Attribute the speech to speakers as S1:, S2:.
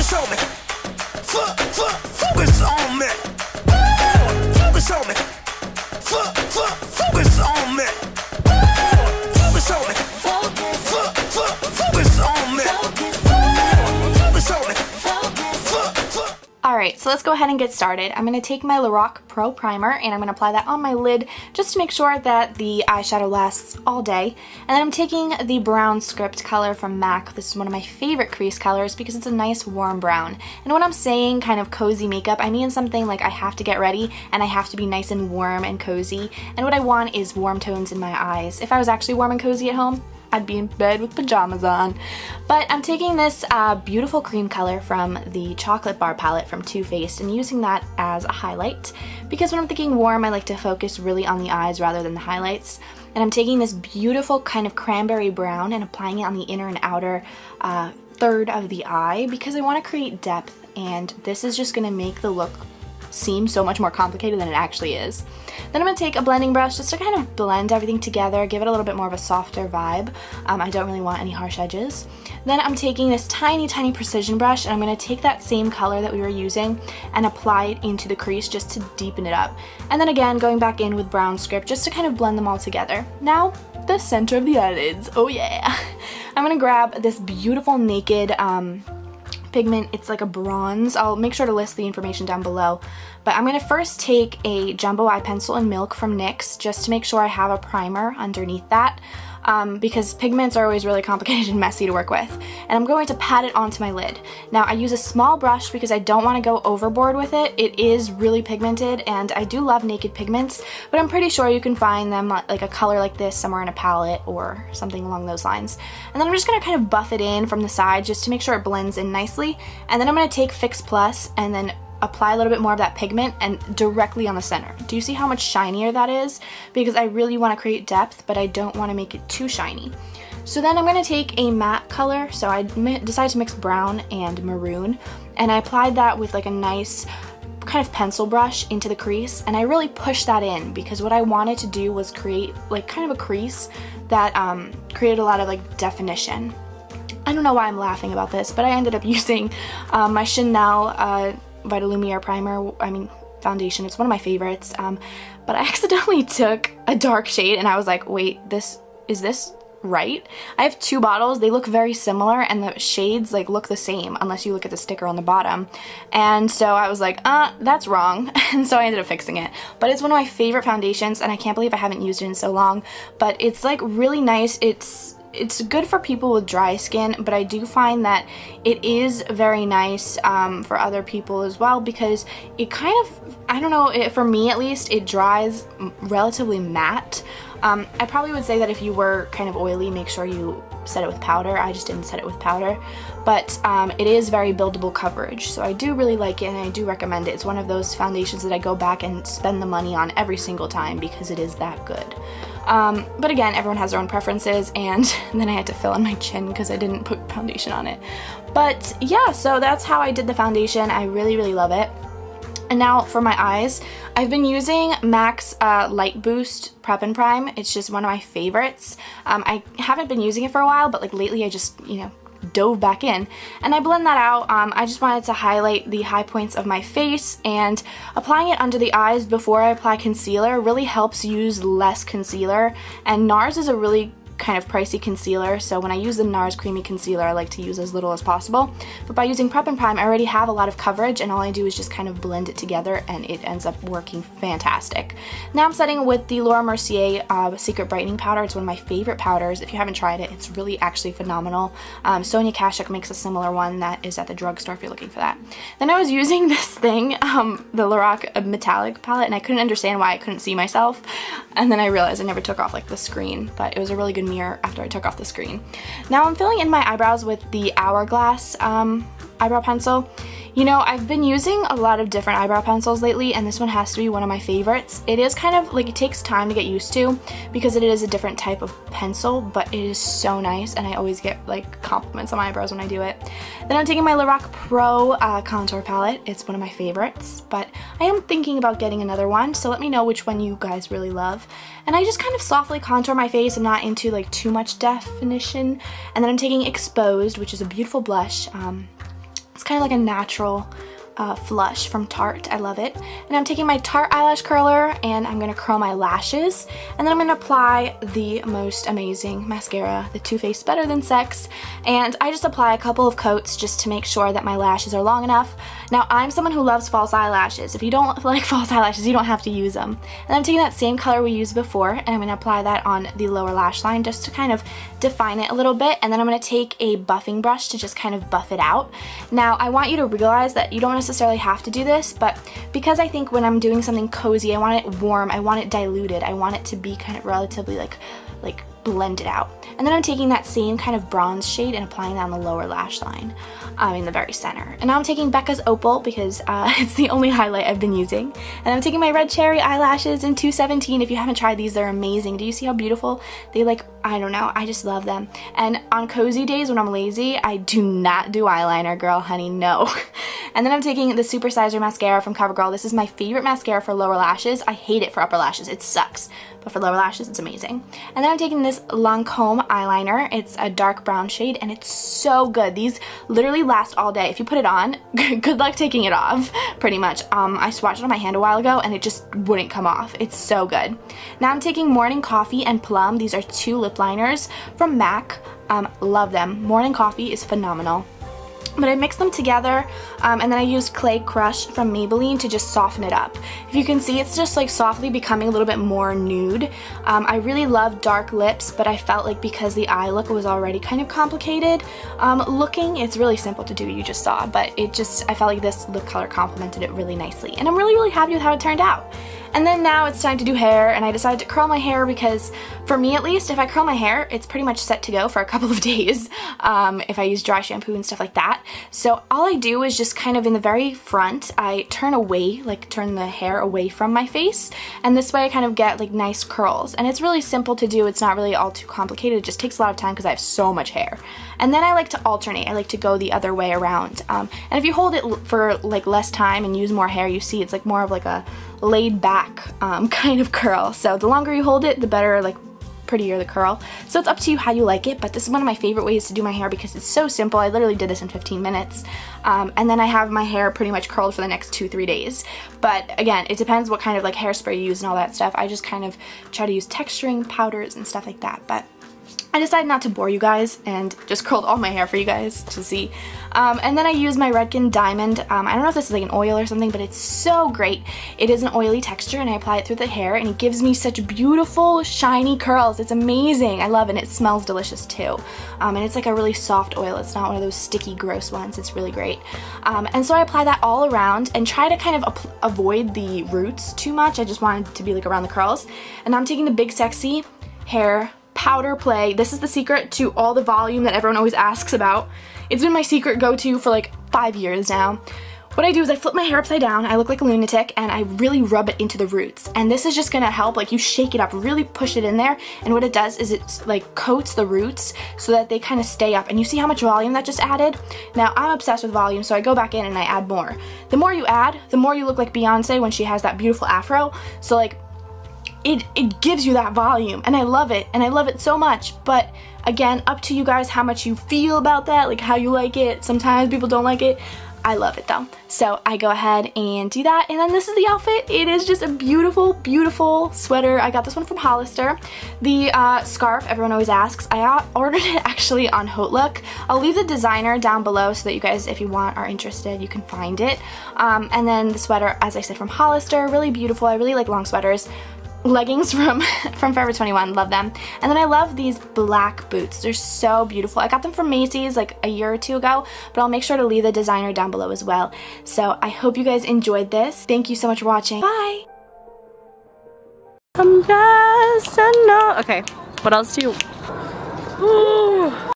S1: Focus on me. Focus on me. Focus on me. Focus on me. Focus on me. Focus on me. Focus on me.
S2: Alright, so let's go ahead and get started. I'm going to take my Lorac Pro Primer and I'm going to apply that on my lid just to make sure that the eyeshadow lasts all day. And then I'm taking the brown script color from MAC. This is one of my favorite crease colors because it's a nice warm brown. And when I'm saying kind of cozy makeup, I mean something like I have to get ready and I have to be nice and warm and cozy. And what I want is warm tones in my eyes. If I was actually warm and cozy at home, I'd be in bed with pajamas on. But I'm taking this beautiful cream color from the Chocolate Bar palette from Too Faced and using that as a highlight because when I'm thinking warm, I like to focus really on the eyes rather than the highlights. And I'm taking this beautiful kind of cranberry brown and applying it on the inner and outer third of the eye because I want to create depth, and this is just going to make the look seem so much more complicated than it actually is. Then I'm going to take a blending brush just to kind of blend everything together, give it a little bit more of a softer vibe. I don't really want any harsh edges. Then I'm taking this tiny precision brush and I'm going to take that same color that we were using and apply it into the crease just to deepen it up. And then again going back in with brown script just to kind of blend them all together. Now the center of the eyelids, oh yeah! I'm going to grab this beautiful Naked pigment. It's like a bronze. I'll make sure to list the information down below. But I'm going to first take a jumbo eye pencil in Milk from NYX just to make sure I have a primer underneath that because pigments are always really complicated and messy to work with. And I'm going to pat it onto my lid. Now I use a small brush because I don't want to go overboard with it. It is really pigmented and I do love Naked pigments, but I'm pretty sure you can find them like a color like this somewhere in a palette or something along those lines. And then I'm just going to kind of buff it in from the side just to make sure it blends in nicely. And then I'm going to take Fix Plus and then apply a little bit more of that pigment and directly on the center. Do you see how much shinier that is? Because I really want to create depth, but I don't want to make it too shiny. So then I'm going to take a matte color, so I decided to mix brown and maroon, and I applied that with like a nice kind of pencil brush into the crease, and I really pushed that in because what I wanted to do was create like kind of a crease that created a lot of like definition. I don't know why I'm laughing about this, but I ended up using my Chanel Vitalumiere foundation. It's one of my favorites, but I accidentally took a dark shade and I was like, wait, is this right? I have two bottles, they look very similar and the shades like look the same unless you look at the sticker on the bottom, and so I was like, that's wrong, and so I ended up fixing it. But it's one of my favorite foundations and I can't believe I haven't used it in so long, but it's like really nice. It's good for people with dry skin, but I do find that it is very nice for other people as well because it kind of, I don't know, for me at least, it dries relatively matte. I probably would say that if you were kind of oily, make sure you set it with powder. I just didn't set it with powder, but it is very buildable coverage, so I do really like it and I do recommend it. It's one of those foundations that I go back and spend the money on every single time because it is that good. But again, everyone has their own preferences, and then I had to fill in my chin because I didn't put foundation on it. But yeah, so that's how I did the foundation. I really love it. And now for my eyes, I've been using MAC's Light Boost Prep and Prime. It's just one of my favorites. I haven't been using it for a while, but like lately I just, dove back in and I blend that out. I just wanted to highlight the high points of my face, and applying it under the eyes before I apply concealer really helps use less concealer, and NARS is a really kind of pricey concealer, so when I use the NARS Creamy Concealer, I like to use as little as possible. But by using Prep and Prime, I already have a lot of coverage, and all I do is just kind of blend it together, and it ends up working fantastic. Now I'm setting with the Laura Mercier Secret Brightening Powder. It's one of my favorite powders. If you haven't tried it, it's really actually phenomenal. Sonia Kashuk makes a similar one that is at the drugstore if you're looking for that. Then I was using this thing, the Lorac Metallic palette, and I couldn't understand why I couldn't see myself, and then I realized I never took off like the screen, but it was a really good mirror after I took off the screen. Now I'm filling in my eyebrows with the Hourglass eyebrow pencil. You know, I've been using a lot of different eyebrow pencils lately, and this one has to be one of my favorites. It is kind of like, it takes time to get used to because it is a different type of pencil, but it is so nice, and I always get like compliments on my eyebrows when I do it. Then I'm taking my Lorac Pro contour palette. It's one of my favorites, but I am thinking about getting another one, so let me know which one you guys really love. And I just kind of softly contour my face. I'm not into like too much definition. And then I'm taking Exposed, which is a beautiful blush It's kind of like a natural flush from Tarte. I love it. And I'm taking my Tarte eyelash curler and I'm going to curl my lashes. And then I'm going to apply the most amazing mascara, the Too Faced Better Than Sex. And I just apply a couple of coats just to make sure that my lashes are long enough. Now, I'm someone who loves false eyelashes. If you don't like false eyelashes, you don't have to use them. And I'm taking that same color we used before and I'm going to apply that on the lower lash line just to kind of define it a little bit. And then I'm going to take a buffing brush to just kind of buff it out. Now, I want you to realize that you don't necessarily have to do this, but because I think when I'm doing something cozy, I want it warm, I want it diluted, I want it to be kind of relatively like blended out. And then I'm taking that same kind of bronze shade and applying that on the lower lash line in the very center. And now I'm taking Becca's Opal because it's the only highlight I've been using. And I'm taking my Red Cherry eyelashes in 217. If you haven't tried these, they're amazing. Do you see how beautiful? They I don't know, I just love them. And on cozy days when I'm lazy, I do not do eyeliner, girl, honey, no. And then I'm taking the Super Sizer mascara from CoverGirl. This is my favorite mascara for lower lashes. I hate it for upper lashes, it sucks. But for lower lashes, it's amazing. And then I'm taking this Lancome eyeliner. It's a dark brown shade and it's so good. These literally last all day. If you put it on, good luck taking it off, pretty much. I swatched it on my hand a while ago and it just wouldn't come off. It's so good. Now I'm taking Morning Coffee and Plum. These are two lip liners from MAC. Love them. Morning Coffee is phenomenal. But I mixed them together and then I used Clay Crush from Maybelline to just soften it up. If you can see, it's just like softly becoming a little bit more nude. I really love dark lips, but I felt like because the eye look was already kind of complicated looking, it's really simple to do, you just saw, but I felt like this lip color complemented it really nicely. And I'm really happy with how it turned out. And then now it's time to do hair, and I decided to curl my hair because, for me at least, if I curl my hair, it's pretty much set to go for a couple of days if I use dry shampoo and stuff like that. So all I do is just kind of in the very front, I turn the hair away from my face, and this way I kind of get like nice curls. And it's really simple to do, it's not really all too complicated, it just takes a lot of time because I have so much hair. And then I like to alternate, I like to go the other way around. And if you hold it for like less time and use more hair, you see it's like more of like a laid back kind of curl. So the longer you hold it, the better, like prettier the curl. So it's up to you how you like it, but this is one of my favorite ways to do my hair because it's so simple. I literally did this in 15 minutes. And then I have my hair pretty much curled for the next 2-3 days. But again, it depends what kind of like hairspray you use and all that stuff. I just kind of try to use texturing powders and stuff like that. But I decided not to bore you guys and just curled all my hair for you guys to see. And then I use my Redken Diamond. I don't know if this is like an oil or something, but it's so great. It is an oily texture and I apply it through the hair and it gives me such beautiful shiny curls. It's amazing. I love it and it smells delicious too. And it's like a really soft oil. It's not one of those sticky gross ones. It's really great. And so I apply that all around and try to kind of avoid the roots too much. I just wanted it to be like around the curls. And I'm taking the Big Sexy Hair Powder Play. This is the secret to all the volume that everyone always asks about. It's been my secret go-to for like 5 years now. What I do is I flip my hair upside down, I look like a lunatic, and I really rub it into the roots. And this is just gonna help, like you shake it up, really push it in there, and what it does is it like coats the roots so that they kind of stay up. And you see how much volume that just added? Now I'm obsessed with volume, so I go back in and I add more. The more you add, the more you look like Beyonce when she has that beautiful afro. So like, it gives you that volume and I love it so much. But again, up to you guys how much you feel about that, like how you like it. Sometimes people don't like it. I love it though. So I go ahead and do that, and then this is the outfit. It is just a beautiful sweater. I got this one from Hollister. The scarf, everyone always asks, I ordered it actually on HauteLook. I'll leave the designer down below so that you guys, if you are interested, you can find it. And then the sweater, as I said, from Hollister, really beautiful. I really like long sweaters. Leggings from Forever 21, love them. And then I love these black boots. They're so beautiful. I got them from Macy's like a year or two ago, but I'll make sure to leave the designer down below as well. So I hope you guys enjoyed this. Thank you so much for watching. Bye!
S3: Yes and no. Okay, what else do you... Ooh.